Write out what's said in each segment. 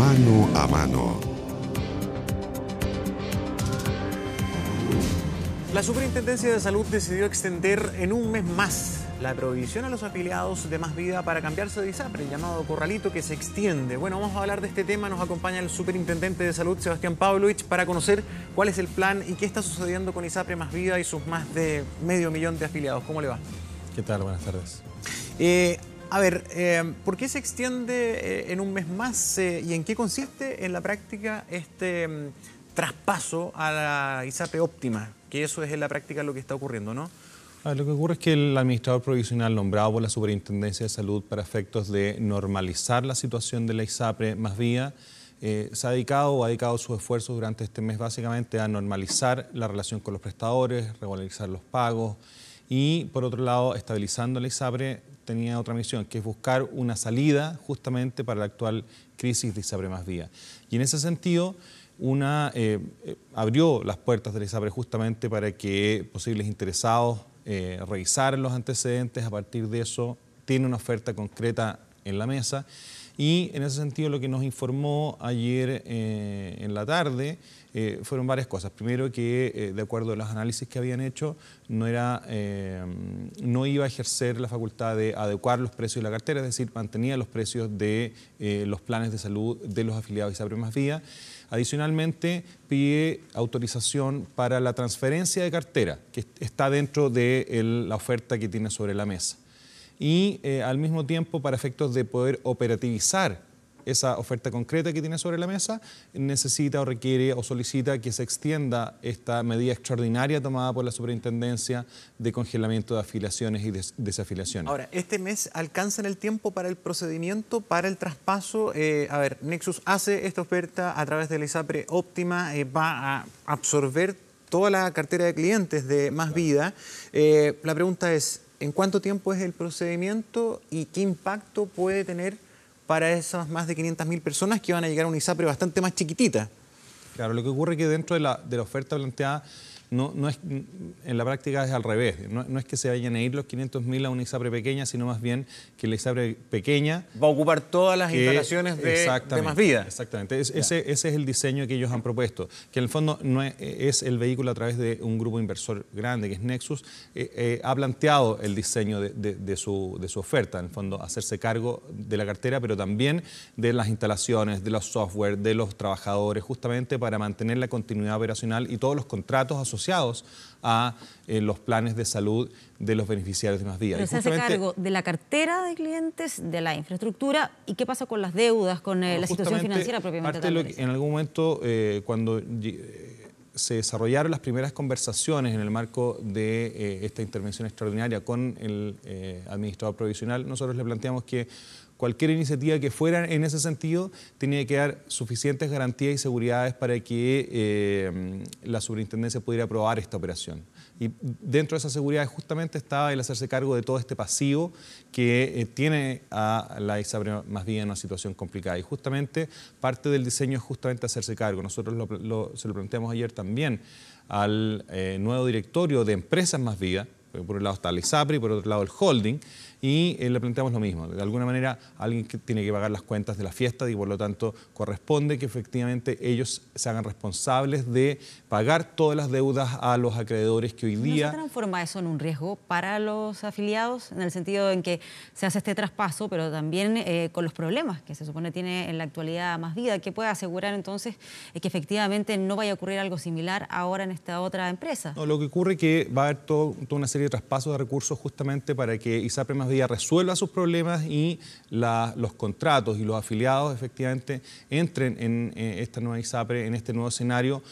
Mano a mano. La Superintendencia de Salud decidió extender en un mes más la provisión a los afiliados de Más Vida para cambiarse de ISAPRE, llamado Corralito, que se extiende. Bueno, vamos a hablar de este tema. Nos acompaña el Superintendente de Salud, Sebastián Pavlovich, para conocer cuál es el plan y qué está sucediendo con ISAPRE Más Vida y sus más de 500.000 de afiliados. ¿Cómo le va? ¿Qué tal? Buenas tardes. ¿Por qué se extiende en un mes más y en qué consiste en la práctica este traspaso a la ISAPRE óptima? Que eso es en la práctica lo que está ocurriendo, ¿no? Lo que ocurre es que el administrador provisional nombrado por la Superintendencia de Salud para efectos de normalizar la situación de la ISAPRE Más Vida se ha dedicado o ha dedicado sus esfuerzos durante este mes básicamente a normalizar la relación con los prestadores, regularizar los pagos y, por otro lado, estabilizando la ISAPRE, tenía otra misión, que es buscar una salida justamente para la actual crisis de ISAPRE Más Vida. Y en ese sentido, abrió las puertas de la ISAPRE justamente para que posibles interesados revisaran los antecedentes. A partir de eso, tiene una oferta concreta en la mesa. Y en ese sentido, lo que nos informó ayer en la tarde fueron varias cosas. Primero, que de acuerdo a los análisis que habían hecho, no iba a ejercer la facultad de adecuar los precios de la cartera, es decir, mantenía los precios de los planes de salud de los afiliados de ISAPRE Más Vida. Adicionalmente, pide autorización para la transferencia de cartera, que está dentro de la oferta que tiene sobre la mesa. Y al mismo tiempo, para efectos de poder operativizar esa oferta concreta que tiene sobre la mesa, necesita o requiere o solicita que se extienda esta medida extraordinaria tomada por la Superintendencia de congelamiento de afiliaciones y desafiliaciones. Ahora, ¿este mes alcanza en el tiempo para el procedimiento, para el traspaso? Nexus hace esta oferta a través de la ISAPRE óptima, va a absorber toda la cartera de clientes de Más Vida. La pregunta es, ¿en cuánto tiempo es el procedimiento y qué impacto puede tener para esas más de 500.000 personas que van a llegar a una ISAPRE bastante más chiquitita? Claro, lo que ocurre es que dentro de la oferta planteada, no es, en la práctica es al revés. No es que se vayan a ir los 500.000 a una ISAPRE pequeña, sino más bien que la ISAPRE pequeña va a ocupar todas las instalaciones de Más Vida. Exactamente. Ese es el diseño que ellos han propuesto, que en el fondo no es el vehículo a través de un grupo inversor grande, que es Nexus, ha planteado el diseño de su oferta, en el fondo hacerse cargo de la cartera, pero también de las instalaciones, de los software, de los trabajadores, justamente para mantener la continuidad operacional y todos los contratos asociados a los planes de salud de los beneficiarios de Más Vida. Pero se hace cargo de la cartera de clientes, de la infraestructura, ¿y qué pasa con las deudas, con la situación financiera propiamente tal? En algún momento, cuando se desarrollaron las primeras conversaciones en el marco de esta intervención extraordinaria con el administrador provisional, nosotros le planteamos que cualquier iniciativa que fuera en ese sentido tenía que dar suficientes garantías y seguridades para que la superintendencia pudiera aprobar esta operación. Y dentro de esa seguridad justamente estaba el hacerse cargo de todo este pasivo que tiene a la ISAPRE Más Vida en una situación complicada. Y justamente parte del diseño es justamente hacerse cargo. Nosotros se lo planteamos ayer también al nuevo directorio de Empresas Más Vida. Por un lado está la ISAPRE y por otro lado el holding, y le planteamos lo mismo. De alguna manera, alguien que tiene que pagar las cuentas de la fiesta y por lo tanto corresponde que efectivamente ellos se hagan responsables de pagar todas las deudas a los acreedores que hoy día... ¿No se transforma eso en un riesgo para los afiliados, en el sentido en que se hace este traspaso, pero también con los problemas que se supone tiene en la actualidad Más Vida? ¿Qué puede asegurar entonces que efectivamente no vaya a ocurrir algo similar ahora en esta otra empresa? No, lo que ocurre es que va a haber toda una serie de traspasos de recursos justamente para que ISAPRE Más Vida resuelva sus problemas y los contratos y los afiliados efectivamente entren en esta nueva ISAPRE, en este nuevo escenario,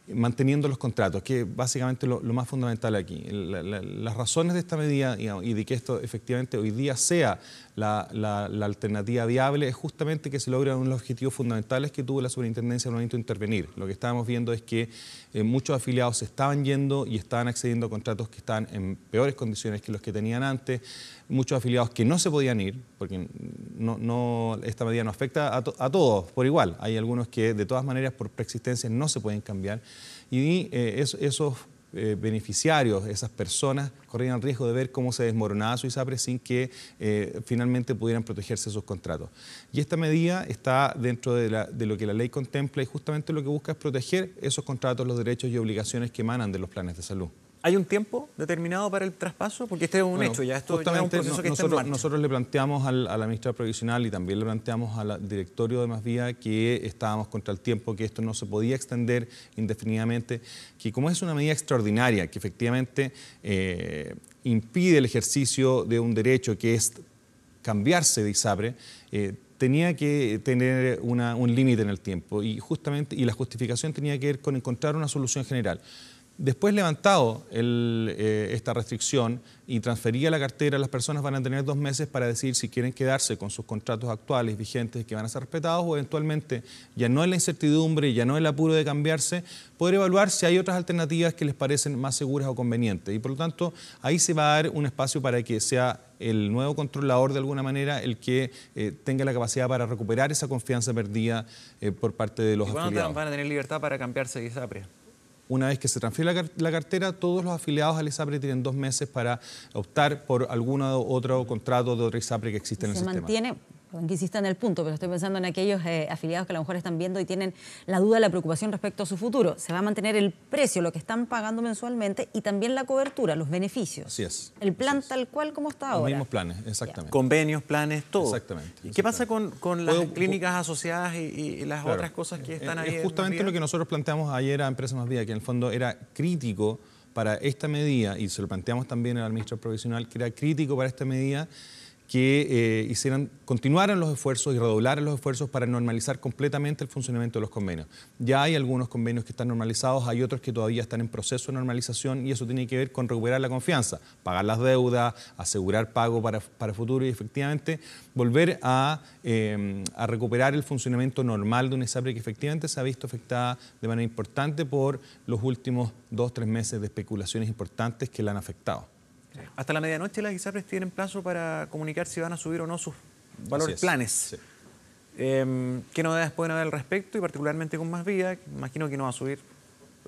manteniendo los contratos, que es básicamente lo más fundamental aquí. Las razones de esta medida y de que esto efectivamente hoy día sea la alternativa viable es justamente que se logran unos objetivos fundamentales que tuvo la superintendencia al momento de intervenir. Lo que estábamos viendo es que muchos afiliados se estaban yendo y estaban accediendo a contratos que estaban en peores condiciones que los que tenían antes. Muchos afiliados que no se podían ir, porque esta medida no afecta a todos por igual. Hay algunos que de todas maneras por preexistencia no se pueden cambiar. Y esos beneficiarios, esas personas, corrían el riesgo de ver cómo se desmoronaba su ISAPRE sin que finalmente pudieran protegerse sus contratos. Y esta medida está dentro de lo que la ley contempla y justamente lo que busca es proteger esos contratos, los derechos y obligaciones que emanan de los planes de salud. ¿Hay un tiempo determinado para el traspaso? Porque este es un hecho, ya esto ya es un proceso que está en marcha. Nosotros le planteamos al administrador provisional y también le planteamos al directorio de Más Vía que estábamos contra el tiempo, que esto no se podía extender indefinidamente, que como es una medida extraordinaria, que efectivamente impide el ejercicio de un derecho que es cambiarse de ISAPRE, tenía que tener un límite en el tiempo y justamente la justificación tenía que ver con encontrar una solución general. Después levantado esta restricción y transferida la cartera, las personas van a tener 2 meses para decidir si quieren quedarse con sus contratos actuales vigentes que van a ser respetados o eventualmente, ya no en la incertidumbre, ya no en el apuro de cambiarse, poder evaluar si hay otras alternativas que les parecen más seguras o convenientes. Y por lo tanto, ahí se va a dar un espacio para que sea el nuevo controlador de alguna manera el que tenga la capacidad para recuperar esa confianza perdida por parte de los afiliados. ¿Cuándo van a tener libertad para cambiarse de ISAPRE? Una vez que se transfiere la cartera, todos los afiliados al ISAPRE tienen 2 meses para optar por algún otro contrato de otra ISAPRE que existe en el sistema. Se mantiene, que insista en el punto, pero estoy pensando en aquellos afiliados que a lo mejor están viendo y tienen la duda, la preocupación respecto a su futuro. Se va a mantener el precio, lo que están pagando mensualmente y también la cobertura, los beneficios. Así es. El plan tal cual como está ahora. Los mismos planes, exactamente. Convenios, planes, todo. Exactamente. ¿Qué pasa con las clínicas asociadas y las otras cosas que están ahí? Es justamente lo que nosotros planteamos ayer a Empresas Más Vía, que en el fondo era crítico para esta medida, y se lo planteamos también al ministro provisional, que era crítico para esta medida que continuaran los esfuerzos y redoblaran los esfuerzos para normalizar completamente el funcionamiento de los convenios. Ya hay algunos convenios que están normalizados, hay otros que todavía están en proceso de normalización y eso tiene que ver con recuperar la confianza, pagar las deudas, asegurar pago para futuro y efectivamente volver a recuperar el funcionamiento normal de una ISAPRE que efectivamente se ha visto afectada de manera importante por los últimos 2-3 meses de especulaciones importantes que la han afectado. Hasta la medianoche las ISAPRES tienen plazo para comunicar si van a subir o no sus valores planes. Sí. ¿Qué novedades pueden haber al respecto y particularmente con Más Vía? Imagino que no va a subir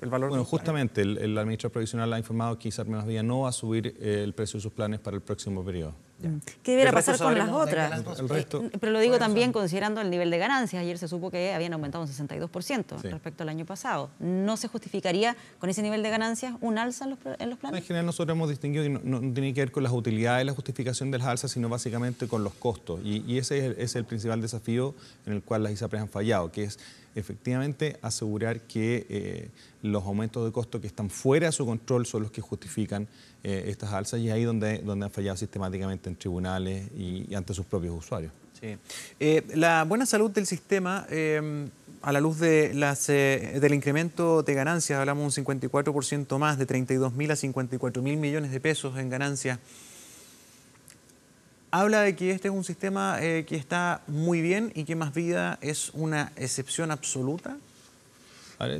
el valor. Bueno, justamente el administrador provisional ha informado que ISAPRE Más Vía no va a subir el precio de sus planes para el próximo periodo. ¿Qué debiera pasar con las otras? El resto, pero lo digo también considerando el nivel de ganancias. Ayer se supo que habían aumentado un 62% respecto al año pasado. ¿No se justificaría con ese nivel de ganancias un alza en los planes? En general nosotros hemos distinguido que no tiene que ver con las utilidades, la justificación de las alzas, sino básicamente con los costos. Y ese es el principal desafío en el cual las ISAPRES han fallado, que es efectivamente asegurar que los aumentos de costo que están fuera de su control son los que justifican estas alzas y ahí donde han fallado sistemáticamente en tribunales y ante sus propios usuarios. Sí. La buena salud del sistema, a la luz de del incremento de ganancias, hablamos un 54% más, de 32.000 a 54.000 millones de pesos en ganancias. Habla de que este es un sistema que está muy bien y que Más Vida es una excepción absoluta.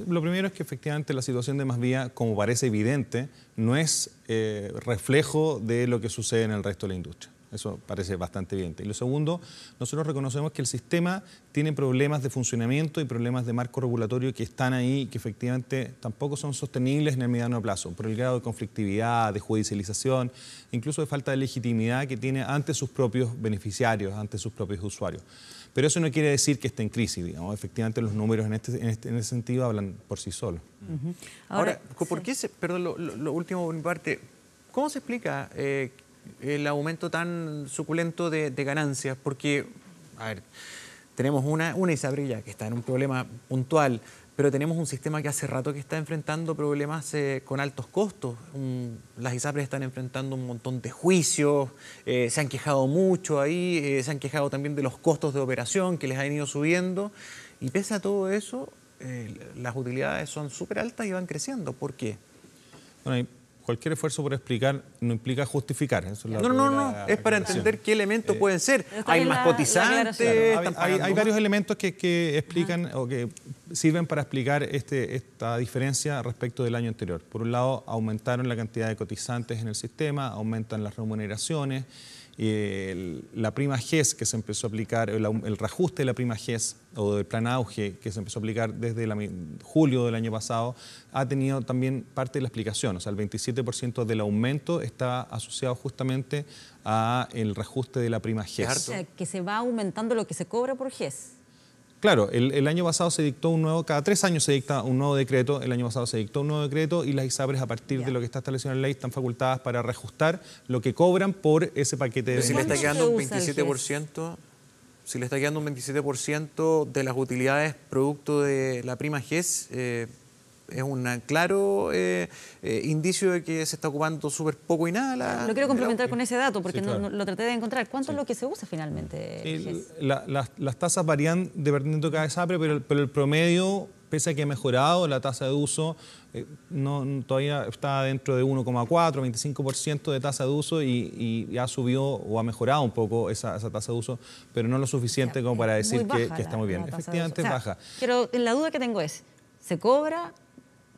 Lo primero es que efectivamente la situación de Más Vía, como parece evidente, no es reflejo de lo que sucede en el resto de la industria. Eso parece bastante evidente. Y lo segundo, nosotros reconocemos que el sistema tiene problemas de funcionamiento y problemas de marco regulatorio que están ahí y que efectivamente tampoco son sostenibles en el mediano plazo, por el grado de conflictividad, de judicialización, incluso de falta de legitimidad que tiene ante sus propios beneficiarios, ante sus propios usuarios. Pero eso no quiere decir que esté en crisis, digamos. Efectivamente los números en ese sentido hablan por sí solos. Ahora, ¿por qué perdón, lo último por mi parte, ¿cómo se explica el aumento tan suculento de ganancias? Porque, a ver, tenemos una ISAPRE ya que está en un problema puntual, pero tenemos un sistema que hace rato que está enfrentando problemas con altos costos. Las ISAPRES están enfrentando un montón de juicios, se han quejado mucho ahí, se han quejado también de los costos de operación que les han ido subiendo, y pese a todo eso, las utilidades son súper altas y van creciendo. ¿Por qué? Bueno, cualquier esfuerzo por explicar no implica justificar. Eso es no, es para entender qué elementos pueden ser. Hay más cotizantes. Hay varios elementos que explican o que sirven para explicar esta diferencia respecto del año anterior. Por un lado, aumentaron la cantidad de cotizantes en el sistema, aumentan las remuneraciones la prima GES que se empezó a aplicar, el reajuste de la prima GES o del plan auge que se empezó a aplicar desde julio del año pasado, ha tenido también parte de la explicación. O sea, el 27% del aumento está asociado justamente a el reajuste de la prima GES. O sea, que se va aumentando lo que se cobra por GES. Claro, el año pasado se dictó un nuevo, cada 3 años se dicta un nuevo decreto, el año pasado se dictó un nuevo decreto y las ISAPRES a partir de lo que está establecido en la ley están facultadas para reajustar lo que cobran por ese paquete de si le está beneficios. quedando un 27%, si le está quedando un 27% de las utilidades producto de la prima GES, es un claro indicio de que se está ocupando súper poco y nada. Lo quiero complementar con ese dato porque Sí, claro. no lo traté de encontrar. ¿Cuánto es lo que se usa finalmente? Las tasas varían dependiendo de cada ISAPRE, pero el promedio, pese a que ha mejorado la tasa de uso, todavía está dentro de 1,4, 25% de tasa de uso y ha subido o ha mejorado un poco esa tasa de uso, pero no lo suficiente como para decir que está muy bien. Efectivamente es baja. Pero la duda que tengo es, ¿se cobra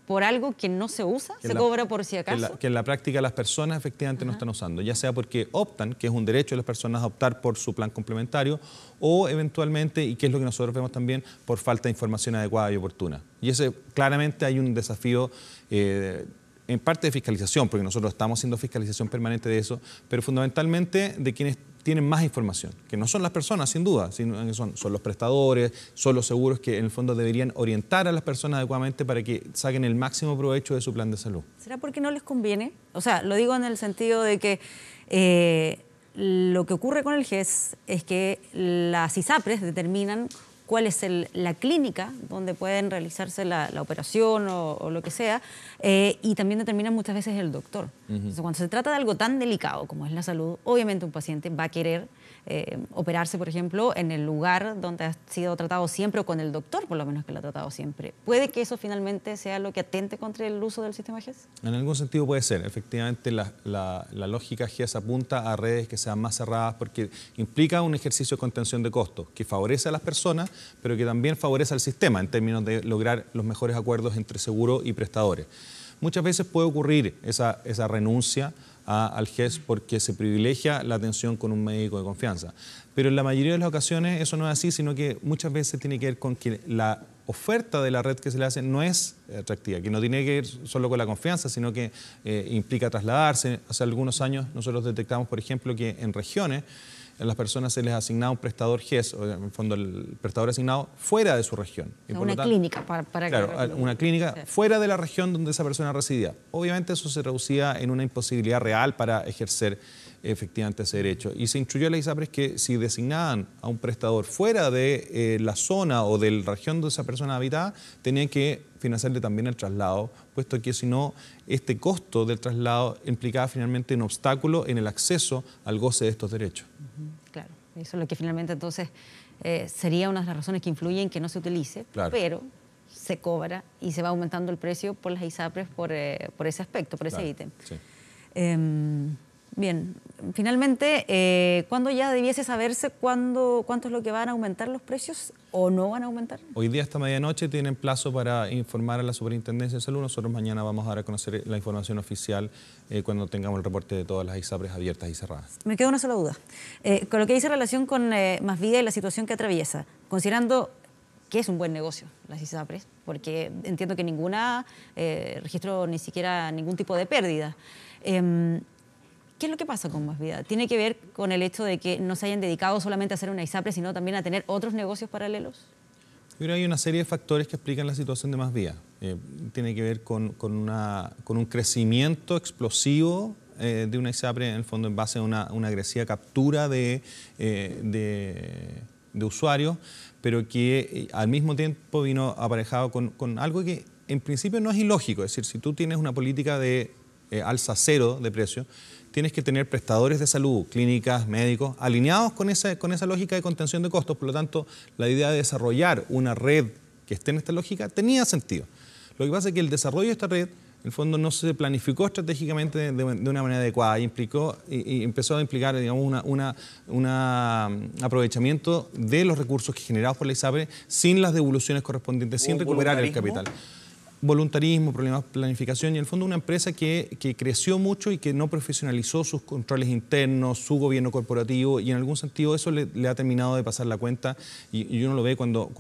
por algo que no se usa? ¿Se cobra por si acaso? Que en la práctica las personas efectivamente no están usando, ya sea porque optan, que es un derecho de las personas a optar por su plan complementario, o eventualmente, y que es lo que nosotros vemos también, por falta de información adecuada y oportuna. Y ese claramente hay un desafío en parte de fiscalización, porque nosotros estamos haciendo fiscalización permanente de eso, pero fundamentalmente de quienes tienen más información, que no son las personas sin duda, sino que son los prestadores, son los seguros que en el fondo deberían orientar a las personas adecuadamente para que saquen el máximo provecho de su plan de salud. ¿Será porque no les conviene? O sea, lo digo en el sentido de que lo que ocurre con el GES es que las ISAPRES determinan cuál es la clínica donde pueden realizarse la operación o lo que sea, y también determinan muchas veces el doctor. Entonces, cuando se trata de algo tan delicado como es la salud, obviamente un paciente va a querer operarse, por ejemplo, en el lugar donde ha sido tratado siempre o con el doctor, por lo menos que lo ha tratado siempre. ¿Puede que eso finalmente sea lo que atente contra el uso del sistema GES? En algún sentido puede ser. Efectivamente, la lógica GES apunta a redes que sean más cerradas porque implica un ejercicio de contención de costos que favorece a las personas, pero que también favorece al sistema en términos de lograr los mejores acuerdos entre seguro y prestadores. Muchas veces puede ocurrir esa renuncia al GES porque se privilegia la atención con un médico de confianza. Pero en la mayoría de las ocasiones eso no es así, sino que muchas veces tiene que ver con que la oferta de la red que se le hace no es atractiva, que no tiene que ver solo con la confianza, sino que implica trasladarse. Hace algunos años nosotros detectamos, por ejemplo, que en regiones a las personas se les asignaba un prestador GES, o en el fondo el prestador asignado fuera de su región. Y una clínica para claro, una clínica fuera de la región donde esa persona residía. Obviamente eso se reducía en una imposibilidad real para ejercer efectivamente ese derecho. Y se instruyó a las ISAPRES que si designaban a un prestador fuera de la zona o de la región donde esa persona habitaba, tenían que financiarle también el traslado, puesto que si no, este costo del traslado implicaba finalmente un obstáculo en el acceso al goce de estos derechos. Claro, eso es lo que finalmente entonces sería una de las razones que influyen en que no se utilice, claro, pero se cobra y se va aumentando el precio por las ISAPRES por ese aspecto, por ese ítem. Sí. Bien, finalmente, ¿cuándo ya debiese saberse cuánto es lo que van a aumentar los precios o no van a aumentar? Hoy día hasta medianoche tienen plazo para informar a la Superintendencia de Salud. Nosotros mañana vamos a dar a conocer la información oficial cuando tengamos el reporte de todas las ISAPRES abiertas y cerradas. Me queda una sola duda. Con lo que dice relación con Más Vida y la situación que atraviesa, considerando que es un buen negocio las ISAPRES, porque entiendo que ninguna registró ni siquiera ningún tipo de pérdida. ¿Qué es lo que pasa con Más Vida? ¿Tiene que ver con el hecho de que no se hayan dedicado solamente a hacer una ISAPRE, sino también a tener otros negocios paralelos? Yo creo que hay una serie de factores que explican la situación de Más Vida. Tiene que ver con un crecimiento explosivo de una ISAPRE, en el fondo en base a una agresiva captura de usuarios, pero que al mismo tiempo vino aparejado con algo que en principio no es ilógico. Es decir, si tú tienes una política de alza cero de precios, tienes que tener prestadores de salud, clínicas, médicos, alineados con esa lógica de contención de costos. Por lo tanto, la idea de desarrollar una red que esté en esta lógica tenía sentido. Lo que pasa es que el desarrollo de esta red, en el fondo, no se planificó estratégicamente de una manera adecuada y empezó a implicar, digamos, un aprovechamiento de los recursos que generados por la ISAPRE sin las devoluciones correspondientes, sin recuperar el capital. voluntarismo, problemas de planificación y en el fondo una empresa que creció mucho y que no profesionalizó sus controles internos, su gobierno corporativo y en algún sentido eso le ha terminado de pasar la cuenta y uno lo ve cuando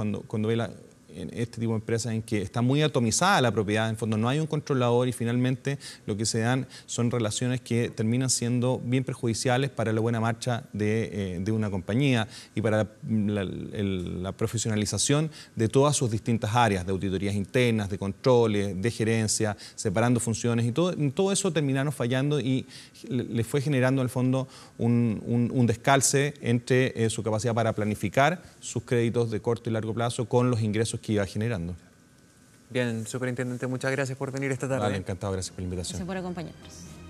ve en este tipo de empresas en que está muy atomizada la propiedad, en el fondo no hay un controlador y finalmente lo que se dan son relaciones que terminan siendo bien perjudiciales para la buena marcha de una compañía y para la profesionalización de todas sus distintas áreas, de auditorías internas, de controles, de gerencia, separando funciones y todo eso terminaron fallando y le fue generando en el fondo un descalce entre su capacidad para planificar sus créditos de corto y largo plazo con los ingresos que iba generando. Bien, superintendente, muchas gracias por venir esta tarde. Vale, encantado, gracias por la invitación. Gracias por acompañarnos.